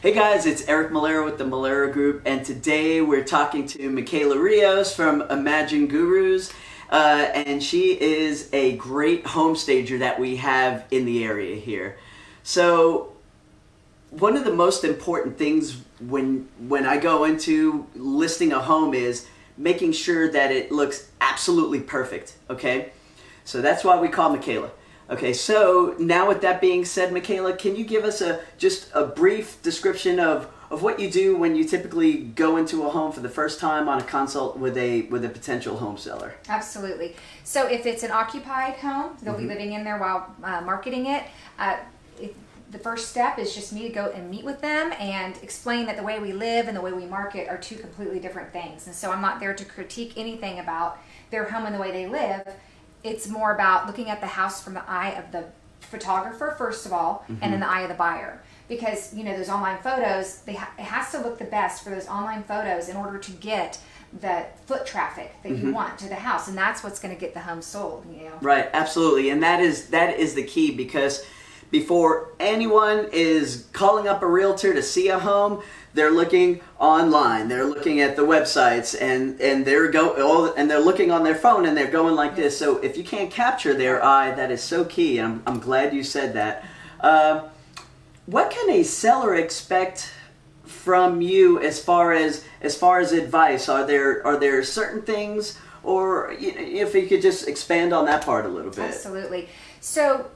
Hey guys, it's Eric Mulero with the Mulero Group, and today we're talking to Mikaela Rios from Imagine Gurus, and she is a great home stager that we have in the area here. So one of the most important things when I go into listing a home is making sure that it looks absolutely perfect, okay? So that's why we call Mikaela. Okay, so now with that being said, Mikaela, can you give us just a brief description of what you do when you typically go into a home for the first time on a consult with a potential home seller? Absolutely. So if it's an occupied home, they'll be living in there while marketing it. The first step is just me to go and meet with them and explain that the way we live and the way we market are two completely different things. And so I'm not there to critique anything about their home and the way they live. It's more about looking at the house from the eye of the photographer, first of all, and then the eye of the buyer. Because, you know, those online photos, it has to look the best for those online photos in order to get the foot traffic that you want to the house. And that's what's going to get the home sold, you know. Right, absolutely. And that is the key, because before anyone is calling up a realtor to see a home, they're looking online. They're looking at the websites, and they're looking on their phone, and they're going like this. So if you can't capture their eye, that is so key. And I'm glad you said that. What can a seller expect from you as far as advice? Are there certain things, or if you could just expand on that part a little bit? Absolutely. So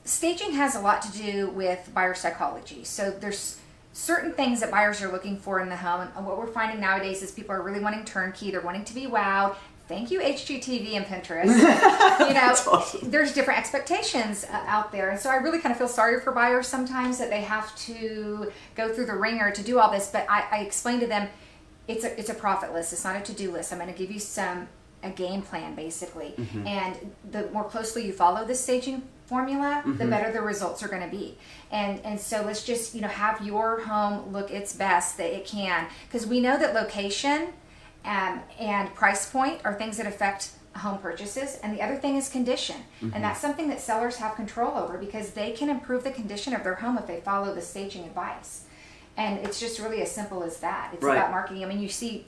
staging has a lot to do with buyer psychology. So there's certain things that buyers are looking for in the home. And what we're finding nowadays is people are really wanting turnkey. They're wanting to be wowed. Thank you, HGTV and Pinterest. You know, awesome. There's different expectations out there. And so I really kind of feel sorry for buyers sometimes that they have to go through the ringer to do all this. But I explain to them, it's a profit list. It's not a to-do list. I'm going to give you a game plan, basically. And the more closely you follow this staging formula, the better the results are going to be. And so let's just, have your home look its best that it can, because we know that location and price point are things that affect home purchases, and the other thing is condition. And that's something that sellers have control over, because they can improve the condition of their home if they follow the staging advice. And it's just really as simple as that. It's about marketing. I mean, you see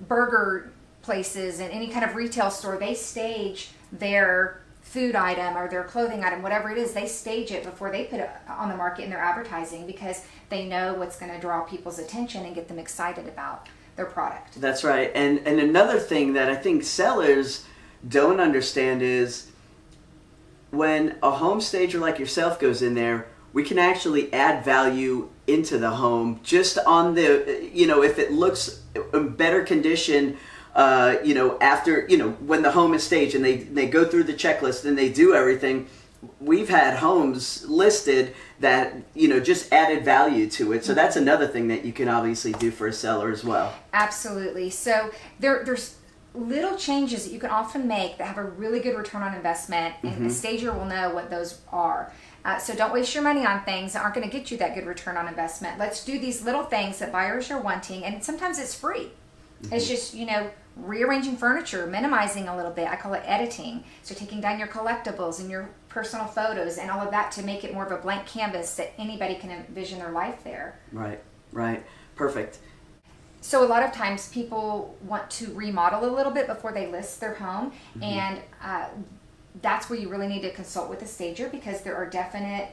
burger places and any kind of retail store, they stage their food item or their clothing item, whatever it is, they stage it before they put it on the market in their advertising, because they know what's going to draw people's attention and get them excited about their product. That's right. And another thing that I think sellers don't understand is when a home stager like yourself goes in there, we can actually add value into the home just on the, if it looks in better condition, after, when the home is staged and they go through the checklist and they do everything. We've had homes listed that, just added value to it. So that's another thing that you can obviously do for a seller as well. Absolutely. So there's little changes that you can often make that have a really good return on investment, and the stager will know what those are. So don't waste your money on things that aren't going to get you that good return on investment. Let's do these little things that buyers are wanting, and sometimes it's free. It's just, rearranging furniture, minimizing a little bit. I call it editing. So taking down your collectibles and your personal photos and all of that to make it more of a blank canvas that anybody can envision their life there. Right. Perfect. So a lot of times people want to remodel a little bit before they list their home. And that's where you really need to consult with a stager, because there are definite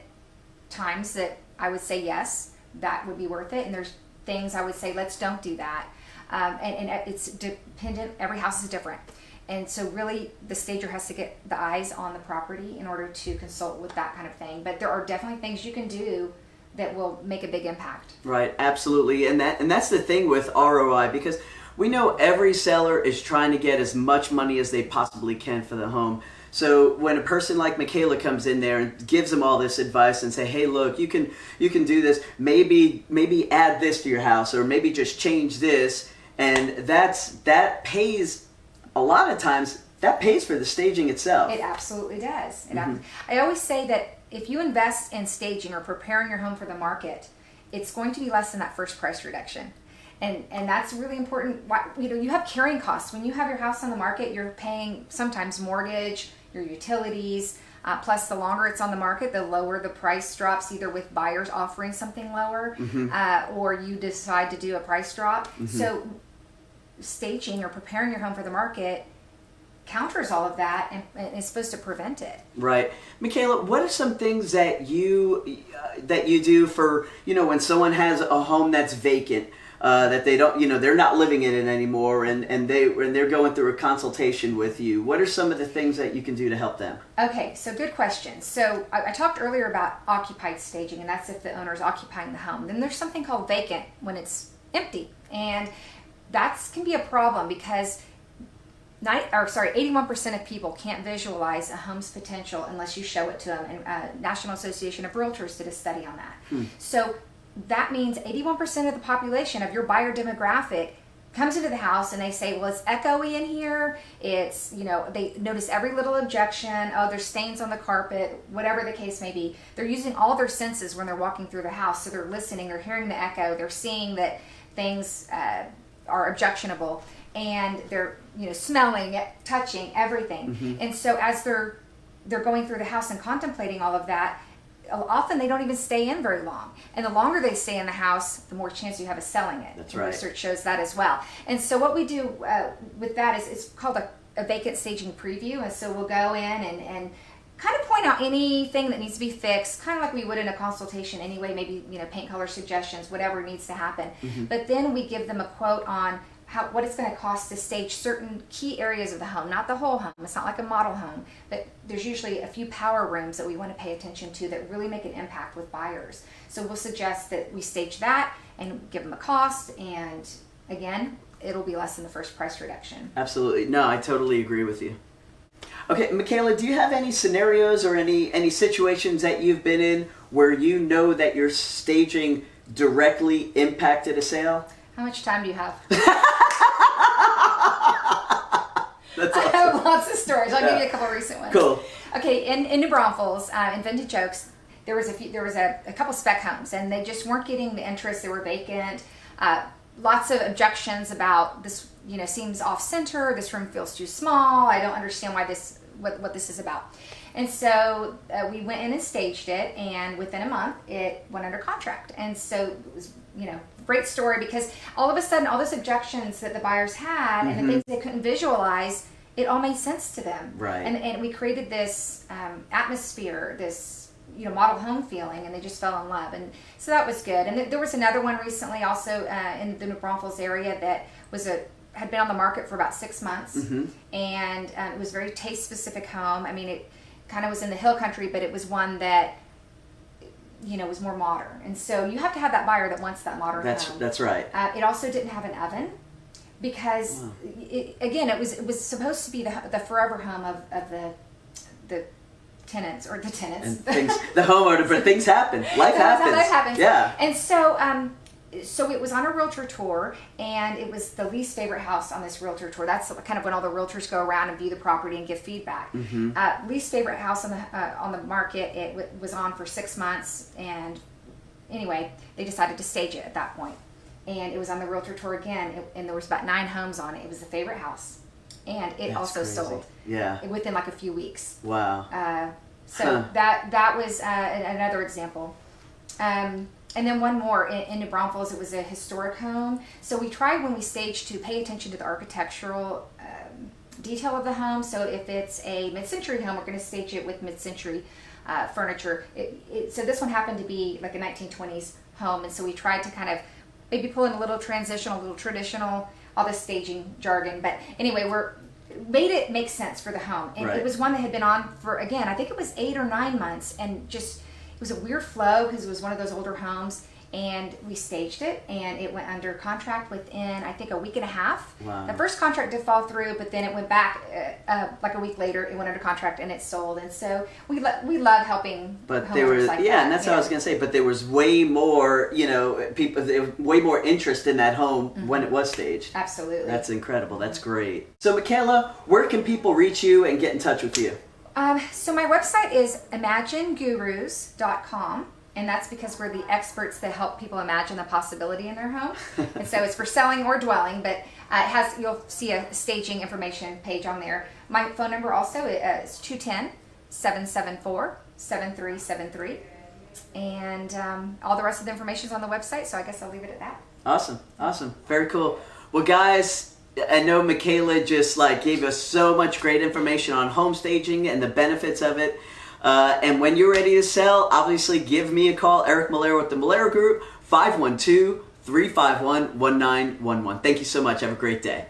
times that I would say, yes, that would be worth it. And there's things I would say, don't do that. And it's dependent, every house is different. And so really the stager has to get the eyes on the property in order to consult with that kind of thing. But there are definitely things you can do that will make a big impact. Right, absolutely. And that's the thing with ROI, because we know every seller is trying to get as much money as they possibly can for the home. So when a person like Mikaela comes in there and gives them all this advice and say, hey, look, you can do this, maybe add this to your house, or maybe just change this. And that pays, a lot of times, that pays for the staging itself. It absolutely does. I always say that if you invest in staging or preparing your home for the market, it's going to be less than that first price reduction. And that's really important. You have carrying costs. When you have your house on the market, you're paying sometimes mortgage, your utilities, Plus, the longer it's on the market, the lower the price drops, either with buyers offering something lower or you decide to do a price drop. So staging or preparing your home for the market counters all of that and is supposed to prevent it. Right. Mikaela, what are some things that you do for, when someone has a home that's vacant, that they don't, they're not living in it anymore, and they're going through a consultation with you? What are some of the things that you can do to help them? Okay, so good question. So I talked earlier about occupied staging, and that's if the owner is occupying the home. Then there's something called vacant, when it's empty, and that can be a problem because 81% of people can't visualize a home's potential unless you show it to them. And National Association of Realtors did a study on that. So that means 81% of the population of your buyer demographic comes into the house and they say, well, it's echoey in here. It's, they notice every little objection. Oh, there's stains on the carpet, whatever the case may be. They're using all their senses when they're walking through the house. So they're listening, they're hearing the echo, they're seeing that things are objectionable, and they're smelling it, touching everything. And so as they're going through the house and contemplating all of that, often they don't even stay in very long, and the longer they stay in the house, the more chance you have of selling it. That's right. Research shows that as well. And so what we do with that is it's called a vacant staging preview. And so we'll go in and kind of point out anything that needs to be fixed, kind of like we would in a consultation anyway, maybe paint color suggestions, whatever needs to happen. But then we give them a quote on what it's going to cost to stage certain key areas of the home, not the whole home. It's not like a model home, but there's usually a few power rooms that we want to pay attention to that really make an impact with buyers. So we'll suggest that we stage that and give them a cost, and again, it'll be less than the first price reduction. Absolutely. No, I totally agree with you. Okay, Mikaela, do you have any scenarios or any situations that you've been in where that your staging directly impacted a sale? How much time do you have? That's awesome. I have lots of stories. I'll give you a couple of recent ones. Cool. Okay, in New Braunfels, in Vintage Oaks, there was a couple spec homes, and they just weren't getting the interest. They were vacant. Lots of objections about this. Seems off center. This room feels too small. I don't understand what this is about. And so we went in and staged it, and within a month it went under contract. And so it was great story, because all of a sudden all those objections that the buyers had and the things they couldn't visualize, it all made sense to them. Right. And we created this atmosphere, this model home feeling, and they just fell in love. And so that was good. And there was another one recently also in the New Braunfels area that had been on the market for about 6 months, and it was a very taste specific home. I mean, it kind of was in the hill country, but it was one that was more modern. And so you have to have that buyer that wants that modern home. That's right. It also didn't have an oven, because it was supposed to be the forever home of the tenants or the tenants. And the homeowner, but things happen. Life happens. Life happens. Yeah. And so it was on a realtor tour, and it was the least favorite house on this realtor tour. That's kind of when all the realtors go around and view the property and give feedback. Least favorite house on the market. It was on for 6 months, and anyway, they decided to stage it at that point. And it was on the realtor tour again, and there was about 9 homes on it. It was the favorite house, and it also sold. Yeah. Within like a few weeks. Wow. That was another example. And then one more in New Braunfels. It was a historic home. So we tried when we staged to pay attention to the architectural detail of the home. So if it's a mid-century home, we're going to stage it with mid-century furniture. So this one happened to be like a 1920s home, and so we tried to kind of maybe pull in a little transitional, a little traditional, all this staging jargon. But anyway, made it make sense for the home. And It was one that had been on for, again, I think it was 8 or 9 months, and just it was a weird flow because it was one of those older homes, and we staged it, and it went under contract within, I think, a week and a half. Wow. The first contract did fall through, but then it went back like a week later. It went under contract and it sold. And so we love helping. But there was and that's what I was gonna say. But there was way more, people, there was way more interest in that home when it was staged. Absolutely. That's incredible. That's great. So Mikaela, where can people reach you and get in touch with you? So my website is imaginegurus.com, and that's because we're the experts that help people imagine the possibility in their home. And so it's for selling or dwelling, but you'll see a staging information page on there. My phone number also is 774-7373. And all the rest of the information is on the website, so I guess I'll leave it at that. Awesome. Very cool. Well, guys, I know Mikaela just gave us so much great information on home staging and the benefits of it. And when you're ready to sell, obviously give me a call, Eric Mulero with the Mulero Group, 512-351-1911. Thank you so much. Have a great day.